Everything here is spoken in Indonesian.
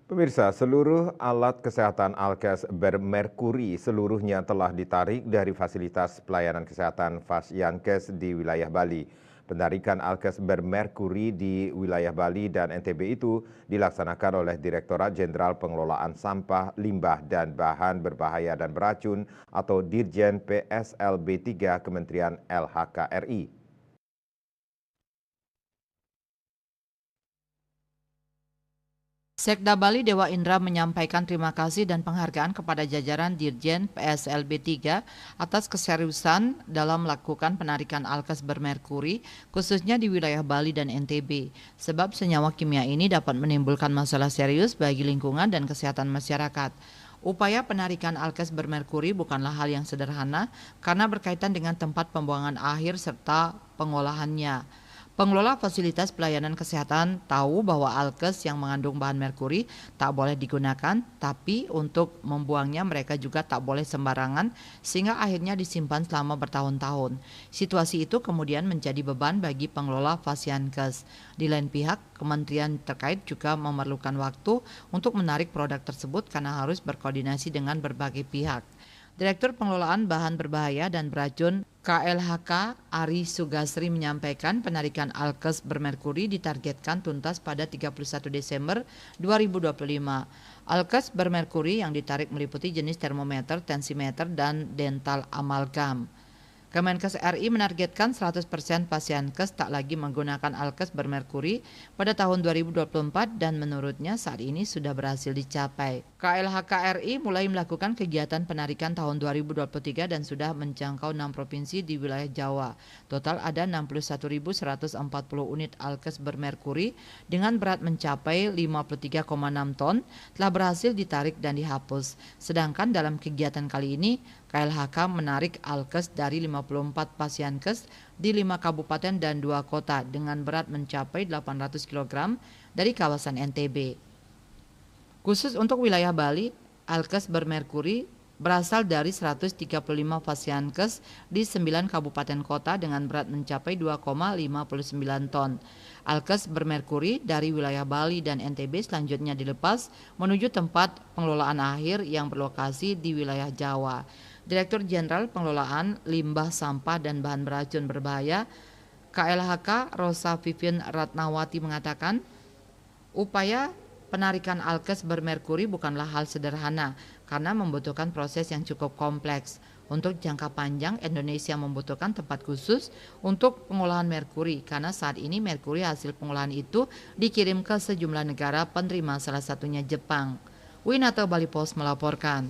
Pemirsa, seluruh alat kesehatan Alkes bermerkuri seluruhnya telah ditarik dari fasilitas pelayanan kesehatan Fasyankes di wilayah Bali. Penarikan Alkes bermerkuri di wilayah Bali dan NTB itu dilaksanakan oleh Direktorat Jenderal Pengelolaan Sampah, Limbah, dan Bahan Berbahaya dan Beracun atau Dirjen PSLB 3 Kementerian LHK-RI. Sekda Bali Dewa Indra menyampaikan terima kasih dan penghargaan kepada jajaran Dirjen PSLB 3 atas keseriusan dalam melakukan penarikan alkes bermerkuri khususnya di wilayah Bali dan NTB. Sebab senyawa kimia ini dapat menimbulkan masalah serius bagi lingkungan dan kesehatan masyarakat. Upaya penarikan alkes bermerkuri bukanlah hal yang sederhana karena berkaitan dengan tempat pembuangan akhir serta pengolahannya. Pengelola fasilitas pelayanan kesehatan tahu bahwa alkes yang mengandung bahan merkuri tak boleh digunakan, tapi untuk membuangnya mereka juga tak boleh sembarangan sehingga akhirnya disimpan selama bertahun-tahun. Situasi itu kemudian menjadi beban bagi pengelola Fasyankes. Di lain pihak, kementerian terkait juga memerlukan waktu untuk menarik produk tersebut karena harus berkoordinasi dengan berbagai pihak. Direktur Pengelolaan Bahan Berbahaya dan Beracun KLHK Ari Sugasri menyampaikan penarikan alkes bermerkuri ditargetkan tuntas pada 31 Desember 2025. Alkes bermerkuri yang ditarik meliputi jenis termometer, tensimeter, dan dental amalgam. Kemenkes RI menargetkan 100% Fasyankes tak lagi menggunakan alkes bermerkuri pada tahun 2024 dan menurutnya saat ini sudah berhasil dicapai. KLHK RI mulai melakukan kegiatan penarikan tahun 2023 dan sudah menjangkau 6 provinsi di wilayah Jawa. Total ada 61.140 unit alkes bermerkuri dengan berat mencapai 53,6 ton telah berhasil ditarik dan dihapus. Sedangkan dalam kegiatan kali ini KLHK menarik alkes dari 54 Fasyankes di 5 kabupaten dan 2 kota dengan berat mencapai 800 kg dari kawasan NTB. Khusus untuk wilayah Bali, alkes bermerkuri berasal dari 135 Fasyankes di 9 kabupaten kota dengan berat mencapai 2,59 ton. Alkes bermerkuri dari wilayah Bali dan NTB selanjutnya dilepas menuju tempat pengelolaan akhir yang berlokasi di wilayah Jawa. Direktur Jenderal Pengelolaan Limbah Sampah dan Bahan Beracun Berbahaya KLHK Rosa Vivien Ratnawati mengatakan, upaya penarikan alkes bermerkuri bukanlah hal sederhana karena membutuhkan proses yang cukup kompleks. Untuk jangka panjang, Indonesia membutuhkan tempat khusus untuk pengolahan merkuri karena saat ini merkuri hasil pengolahan itu dikirim ke sejumlah negara penerima, salah satunya Jepang. Winata Bali Post melaporkan.